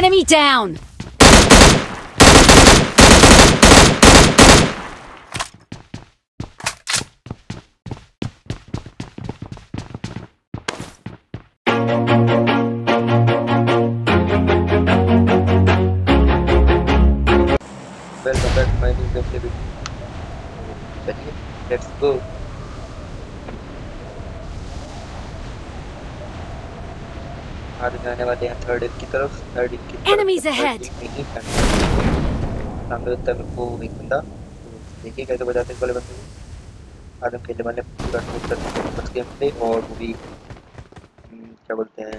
Enemy down! Welcome back to my new gameplay video. चलिए, let's go. आज जाने वाले हैं थर्ड की तरफ। Enemies ahead. सामने होता है मेरे को एक बंदा। देखिए कैसे बजाते हैं इस वाले बंदे को। आज हम खेलने वाले हैं पूरा फर्स्ट गेम प्ले, और वो भी क्या बोलते हैं,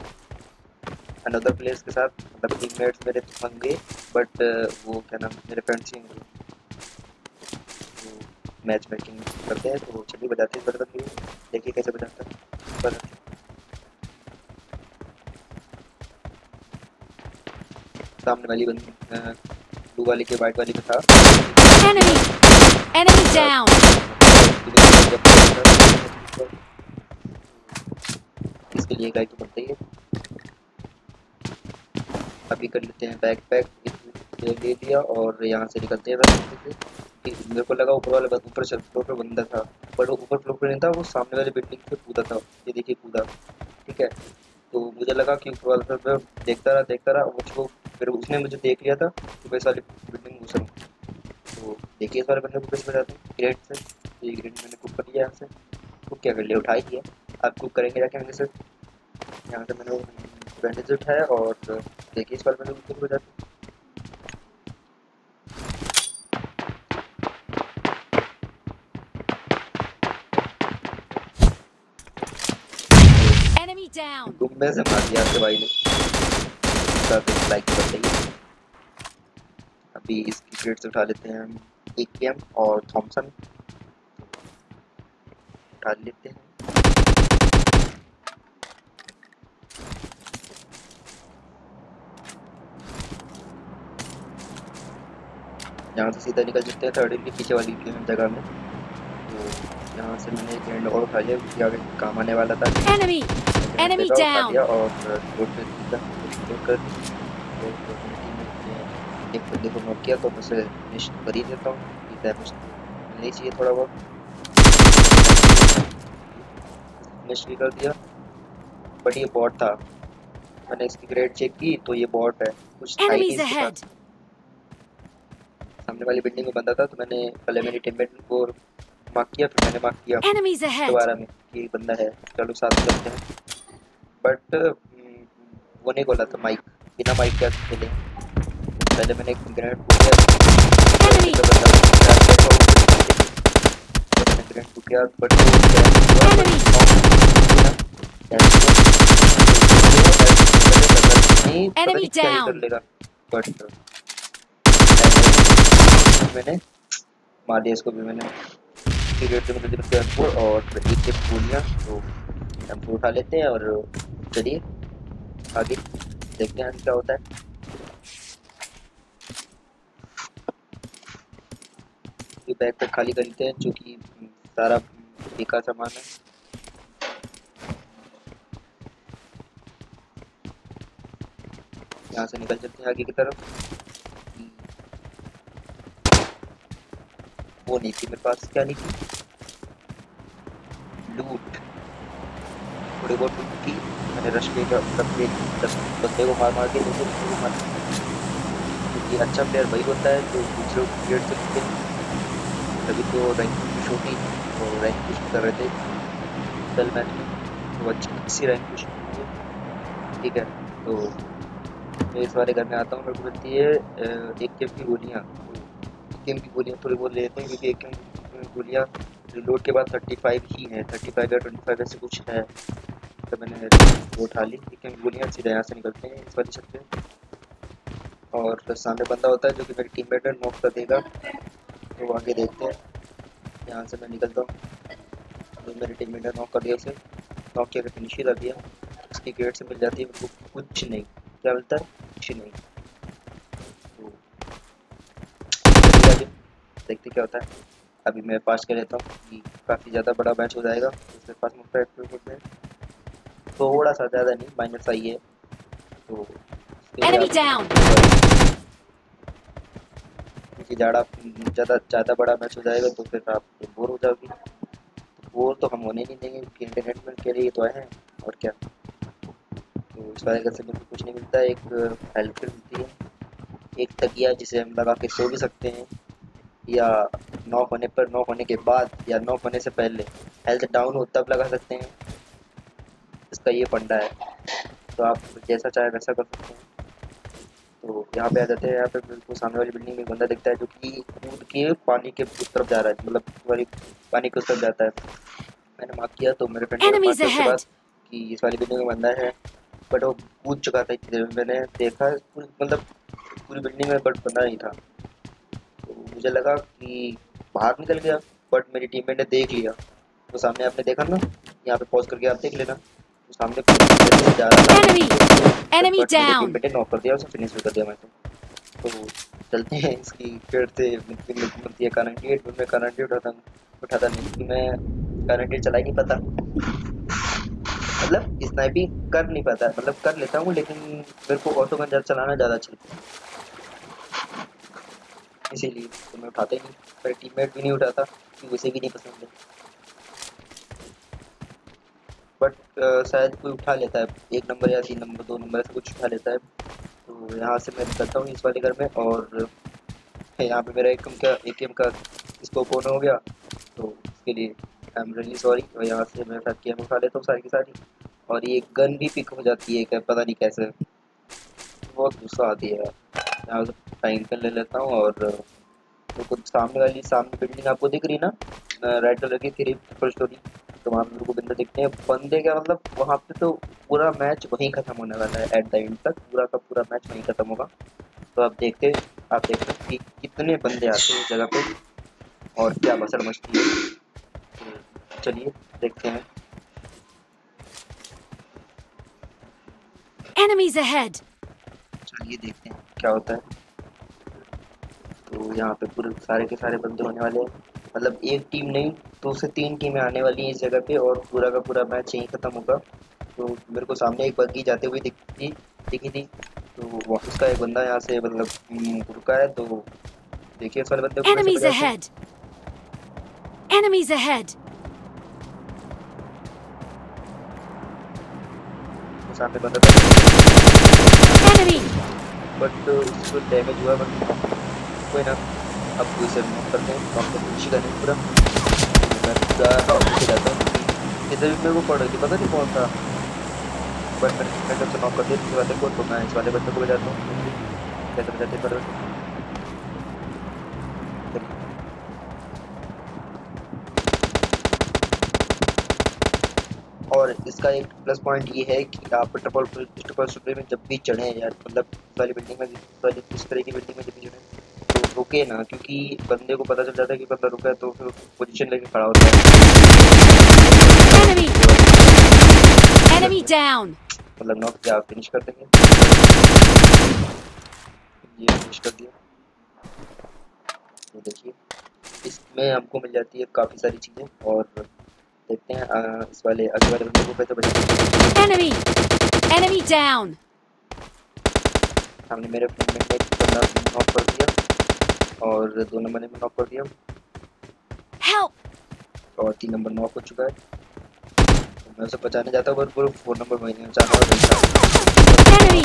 अनदर प्लेयर्स के साथ। मतलब टीममेट्स मेरे तो होंगे, बट वो क्या नाम, मेरे फ्रेंड्स ही होंगे। मैच मेकिंग करते हैं, तो चलिए बजाते हैं इस बटन को। देखिए कैसे बजाता है। सामने वाली ब्लू वाली के वाइट वाली में था। Enemy down! इसके लिए गाइड तो बनता ही है। अभी कर लेते हैं बैकपैक ले लिया और यहाँ से निकलते हैं। मेरे को लगा ऊपर वाले ऊपर फ्लोर पर बंदा था, पर वो ऊपर फ्लोर पर नहीं था, वो सामने वाले बिल्डिंग पे कूदा था। ये देखिए कूदा, ठीक है। तो मुझे लगा कि ऊपर वाला मैं देखता रहा उसको, फिर उसने मुझे देख लिया था कि मैं इस वाली बिल्डिंग घुस रहा हूँ। तो देखिए इस वाले बंदे को कैसे बजाते हैं ग्रेड से। तो ये ग्रेड मैंने कुक कर लिया, यहाँ से कुक क्या कर लिया, उठा ही लिया। आप कुक करेंगे जाके मैंने से यहाँ से मैंने बैंडेज उठाया, और देखिए इस वाले बंदे को कैसे बजाते हैं। Enemy down! गुम्बे से मार दिया आपके भाई ने। लाइक तो बताइए। अभी इसकी ग्रेड से उठा लेते हैं हम AKM और थॉमसन उठा लेते हैं। यहाँ से सीधा निकल सकते हैं थर्ड के पीछे वाली जगह में। तो यहाँ से मैंने एक हैंड और उठा लिया क्योंकि आगे काम आने वाला था। Enemy! Enemy उठा लिया down! और रोड पे सीधा कर दी। तो एक बंदे को नॉक किया, तो मैं उसे फिनिश कर ही देता हूँ कि डैमेज नहीं चाहिए थोड़ा बहुत। फिनिश भी कर दिया, बट ये बॉट था। मैंने इसकी ग्रेड चेक की तो ये बॉट है, कुछ था ही नहीं Enemies इसके ahead! पास। सामने वाली बिल्डिंग में बंदा था, तो मैंने पहले मेरी टीममेट को मार्क किया, फिर मैंने मार्क किया Enemies ahead! दोबारा में कि बंदा है, चलो साथ में चलते हैं। बट वो नहीं बोला था माइक, बिना माइक के खेले। पहले मैंने एक ग्रेनेड फूक किया, Enemy! मैंने ग्रेनेड फूक किया, बट Enemy down! कर लेगा, बट मैंने मार दिया इसको भी। मैंने M4 और एक गोलियाँ, तो M4 उठा लेते हैं और चलिए आगे देखते हैं क्या होता है। ये बैग पे खाली कर लेते हैं, जो कि सारा बेकार सामान है। यहाँ से निकल चलते हैं आगे की तरफ। वो नहीं थी मेरे पास, क्या नहीं थी, लूट। थोड़ी बहुत लूट की मैंने, रश पे का बंदे को मार के दूसरे बंदे को मार। क्योंकि अच्छा प्लेयर वही होता है जो दूसरे प्लेयर से खेलते हैं। तभी तो रैंक पुश होती, तो रैंक पुश कर रहे थे कल मैच में, तो अच्छी रैंक पुश होती है, ठीक है। तो मैं इस वाले घर में आता हूँ, मेरे को मिलती है एक गेम की गोलियाँ। गेम की गोलियाँ थोड़ी बहुत ले लेते हैं, क्योंकि एक गेम गोलियाँ रिलोड के बाद 35 ही है, 35 या 25 ऐसे कुछ है। तो मैंने वो उठा ली, एक गेम गोलियाँ। सीधा यहाँ से निकलते हैं इस वाली छत पे, और सामने बंदा होता है जो कि मेरी टीममेट है, नॉक कर देगा, तो आगे देखते हैं। यहाँ से मैं निकलता हूँ, तो मेरी टीममेट ने नॉक कर दिया, उसे नॉक किया, फिनिश ही कर दिया। उसकी गेट से मिल जाती है मेरे को कुछ नहीं, क्या मिलता है, कुछ नहीं। तो देखते क्या होता है। अभी मैं पास कर लेता हूँ कि काफ़ी ज़्यादा बड़ा मैच हो जाएगा। उसके पास मुझे थोड़ा सा ज़्यादा नहीं, माइनस आई है, तो Enemy down. क्योंकि ज़्यादा बड़ा मैच हो जाएगा तो फिर आप बोर हो जाओगी। तो बोर तो हम होने नहीं देंगे क्योंकि एंटरटेनमेंट के लिए तो आए हैं और क्या। तो इस वाले घर से बिल्कुल कुछ नहीं मिलता है। एक हेल्थ किट मिलती है, एक तकिया जिसे हम लगा के सो भी सकते हैं, या नॉक होने पर, नॉक होने के बाद या नॉक होने से पहले हेल्थ डाउन हो तब लगा सकते हैं। इसका ये फंडा है। तो आप जैसा चाहे वैसा कर सकते हैं। तो यहाँ पे आ जाते हैं। यहाँ पे बिल्कुल सामने वाली बिल्डिंग में एक बंदा दिखता है जो कि कूद के पानी के उस तरफ जा रहा है, मतलब वाली पानी के उस तरफ जाता है। मैंने मार्क किया तो मेरे फ्रेंड ने मार्क Enemies किया उसके बाद ahead. कि इस वाली बिल्डिंग में बंदा है, बट वो कूद चुका था इतनी देर में। मैंने देखा मतलब पूरी बिल्डिंग में, बट बंदा नहीं था। तो मुझे लगा कि बाहर निकल गया, बट मेरी टीममेट ने देख लिया। तो सामने आपने देखा ना, यहाँ पे पॉज करके आप देख लेना। तो सामने जैसे जा रहा था, Enemy. Enemy बट मेरे down. टीममेट ने नॉक कर दिया, उसे फिनिश भी कर दिया मैं तो चलते हैं। इसकी फिर से मिलती है करंट में करंट उठाता नहीं क्योंकि मैं करंट चला ही नहीं पाता। मतलब स्नाइपिंग कर नहीं पाता, मतलब कर लेता हूँ लेकिन मेरे को ऑटो गन चलाना ज़्यादा अच्छा लगता है, इसीलिए तो मैं उठाता ही नहीं। मेरे टीममेट भी नहीं उठाता क्योंकि उसे भी नहीं पसंद है। बट शायद कोई उठा लेता है, 1 नंबर या 3 नंबर 2 नंबर ऐसा कुछ उठा लेता है। तो यहाँ से मैं निकलता हूँ इस वाले घर में, और यहाँ पे मेरा एकम का स्कोप ऑन हो गया। तो उसके लिए आई एम रियली सॉरी। और यहाँ से मैं साथ गेम उठा लेता हूँ सारी की सारी, और ये गन भी पिक हो जाती है, क्या पता नहीं कैसे। बहुत गुस्सा आती है यहाँ से। टाइम पे ले लेता हूँ, और तो कुछ सामने बिल्डिंग आपको दिख रही ना, रेड कलर की 3 स्टोरी। तो वहाँ पे मेरे को बंदे दिखते हैं। बंदे क्या मतलब, वहाँ पे तो पूरा मैच वहीं ख़त्म होने वाला है। एट द एंड तक पूरा का पूरा मैच वहीं ख़त्म होगा। तो आप देखते कि कितने बंदे आते हैं इस जगह पे, और क्या बसड़ मचती है। तो चलिए देखते हैं। Enemies ahead. चलिए देखते हैं क्या होता है। तो यहाँ पे पूरे सारे के सारे बंदे होने वाले हैं, मतलब एक टीम नहीं, 2 से 3 टीमें आने वाली हैं इस जगह पे, और पूरा का पूरा मैच यहीं ख़त्म होगा। तो मेरे को सामने एक बग्गी जाते हुए दिखी थी। तो उसका एक बंदा यहाँ से मतलब रुका है। तो देखिए इस वाले बंदे को कैसे Enemies बजाते हैं। ahead. Enemies ahead. तो सामने बंदा था, Enemy. बट उसको डैमेज हुआ, बट कोई ना। अब उसे नॉक करते हैं, नॉक करके खुशी करने पूरा। मैं पूरा नॉक करके जाता हूँ क्योंकि इधर भी मेरे को पड़ रही थी, पता नहीं कौन था, बट मैंने जब से नॉक कर दिया इस वाले को, तो मैं इस वाले बंदे को बजाता हूँ। कैसे बजाते पर और इसका एक प्लस पॉइंट ये है कि आप ट्रिपल स्टोरी में जब भी चढ़े यार, मतलब इस वाली बिल्डिंग में, इस तरह की बिल्डिंग में जब भी चढ़े तो रुके ना, क्योंकि बंदे को पता चल जाता है कि बंदा रुका है, तो फिर पोजीशन लेके खड़ा होता है। Enemy. Enemy down. मतलब नॉक किया, फिनिश कर देंगे। ये फिनिश कर दिया। तो देखिए इसमें हमको मिल जाती है काफ़ी सारी चीज़ें, और देखते हैं इस वाले आगे वाले बंदे को कैसे बचाते हैं। Enemy. Enemy down. सामने मेरे टीममेट ने एक बंदा नॉक कर दिया, और 2 नंबर ने भी नॉक कर दिया, Help. और 3 नंबर नॉक हो चुका है। तो मैं उसे बचाने जाता हूँ, पर 4 नंबर में जाना और नहीं था। Enemy.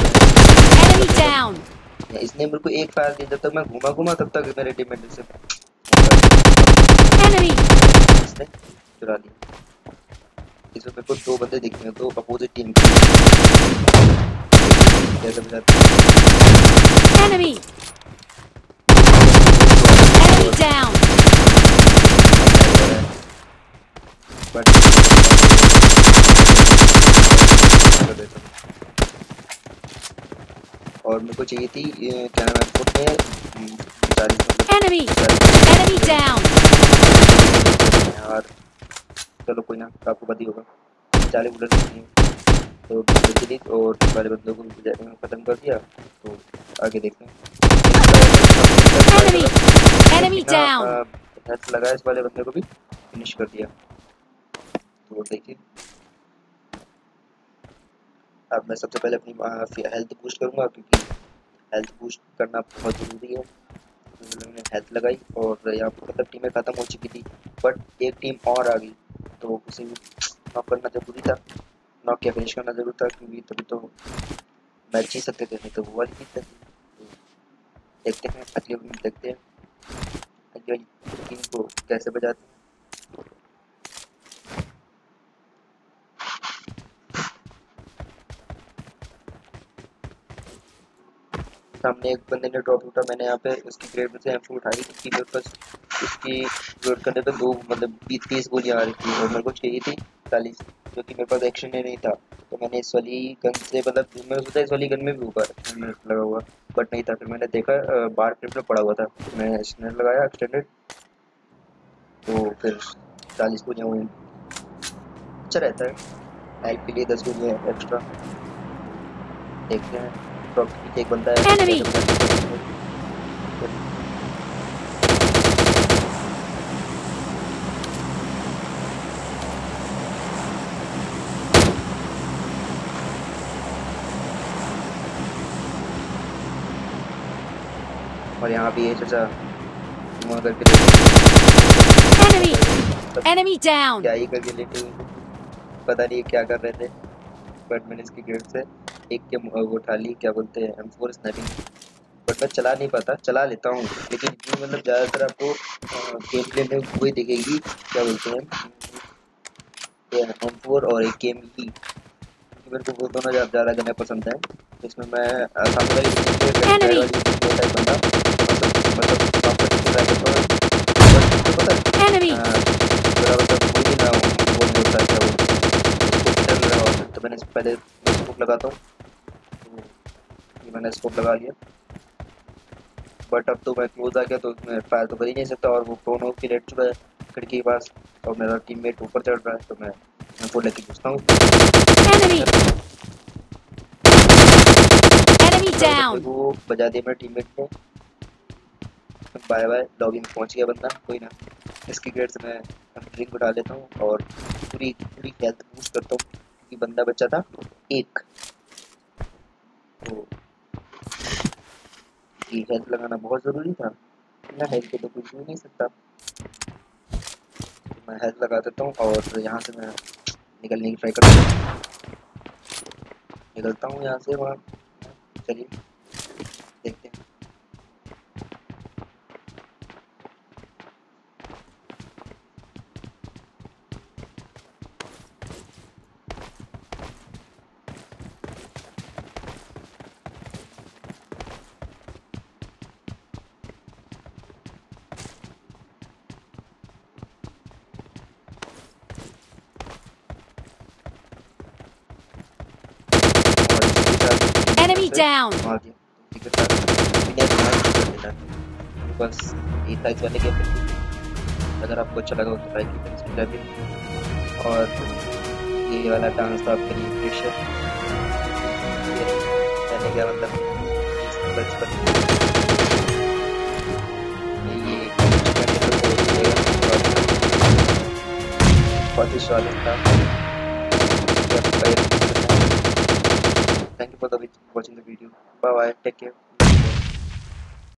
Enemy down. इसने मेरे को एक फायर दिया, जब तक मैं घूमा तब तक मेरे टीममेट से Enemy. इसने चुरा लिया। इसमें मेरे को 2 बंदे दिख रहे हैं, 2 अपोजिट टीम के। कैसे बजाते हैं। Enemy. Enemy down. बट और मेरे को चाहिए थी क्या नाम है फुट में 40 Enemy. Enemy down. यार। चलो कोई ना, आपको पता ही होगा 40 बुलेट नहीं है। तो जल्दी दी और वाले बंदों को खत्म कर दिया। तो आगे देखते हैं। Enemy. Enemy down. हेल्थ लगा इस वाले बंदे को भी फिनिश कर दिया। तो देखिए अब मैं सबसे पहले अपनी हेल्थ बूस्ट करूँगा, क्योंकि हेल्थ बूस्ट करना बहुत ज़रूरी है। मैंने हेल्थ लगाई और यहाँ पर मतलब टीमें ख़त्म हो चुकी थी, बट एक टीम और आ गई, तो उसे नॉक करना ज़रूरी था, नॉक किया फिनिश करना ज़रूरी था, क्योंकि तभी तो मैच जीत सकते थे, नहीं तो वो वाली जीतते थे। तो देखते हैं अगली गेम, देखते हैं अगली वाली टीम को कैसे बजाते हैं। सामने एक बंदे ने ड्रॉप उठा, मैंने यहाँ पे उसकी ग्रेड में से M4 उठाई, क्योंकि मेरे पास उसकी लोड करने पे 2 मतलब 30 गोलियाँ आ रही थी और मेरे को चाहिए थी 40, जो कि मेरे पास एक्शन में नहीं था। तो मैंने इस वाली गन से मतलब मैंने सोचा इस वाली गन में भी होगा एक्शन लगा हुआ, बट नहीं था। फिर मैंने देखा बार क्रिप में पड़ा हुआ था, मैं एक्सटेंडर लगाया एक्सटेंडेड, तो फिर 40 गोलियाँ हुई। अच्छा रहता है हेल्प के लिए 10 गोलियाँ एक्स्ट्रा। देखते हैं ड्रॉप के पीछे एक बंदा है, Enemy! और यहाँ भी है चाचा, वहाँ करके Enemy! सब Enemy down! क्या ही करके लेटे हुए थे, पता नहीं क्या कर रहे थे, बट मैंने इसकी गेट से एक के वो उठा ली, क्या बोलते हैं M4 स्नाइपिंग, बट मैं चला नहीं पाता, चला लेता हूँ, लेकिन इतनी मतलब ज़्यादातर आपको गेम प्ले में वही दिखेगी, क्या बोलते हैं M4 और एक गेम ही, क्योंकि मेरे को वो दोनों ज़्यादा गने पसंद है। तो इसमें मैं सामने वाली रेड Enemy! वाली होता है बंदा, मतलब कंफर्टेबल ट्राई करता हूँ, बट मुझे पता Enemy! है मेरा मतलब कोई भी ना वो नहीं होता, क्या बोलते हैं उसको डर रहा होता है, तो मैंने पहले स्कोप लगाता हूँ, तो ये मैंने स्कोप लगा लिया, बट अब तो मैं क्लोज आ गया तो मैं फायर तो कर ही नहीं सकता, और वो प्रोन होकर लेट चुका है खिड़की के पास, और मेरा टीममेट ऊपर चढ़ रहा है, तो मैं वो लेके घुसता हूँ। Enemy! Enemy down! वो बजा दिया मेरे टीममेट ने, बाय बाय, लॉगिन पहुंच गया बंदा, कोई ना। इसकी ग्रेड से मैं ड्रिंक उठा लेता हूँ और पूरी पूरी हेल्थ बूस्ट करता हूँ, क्योंकि बंदा बचा था एक, तो ये हेल्थ लगाना बहुत ज़रूरी था, बिना हेल्थ के तो कुछ भी नहीं सकता। तो मैं हेल्थ लगा देता हूँ और यहाँ से मैं निकलने की ट्राई करता हूँ, निकलता हूँ यहाँ से वहाँ। चलिए देखते हैं। Enemy down! आगे इसी के साथ विनर मैच कर देना है। बस यही था इस वाले गेम में। अगर आपको अच्छा लगा हो तो लाइक कीजिए, सब्सक्राइब कीजिए, और ये वाला डांस तो आपके लिए विश है। मैंने क्या मतलब बचपन ये बहुत ही स्वादिष्ट था। Thank you for watching the video. Bye bye. Take care.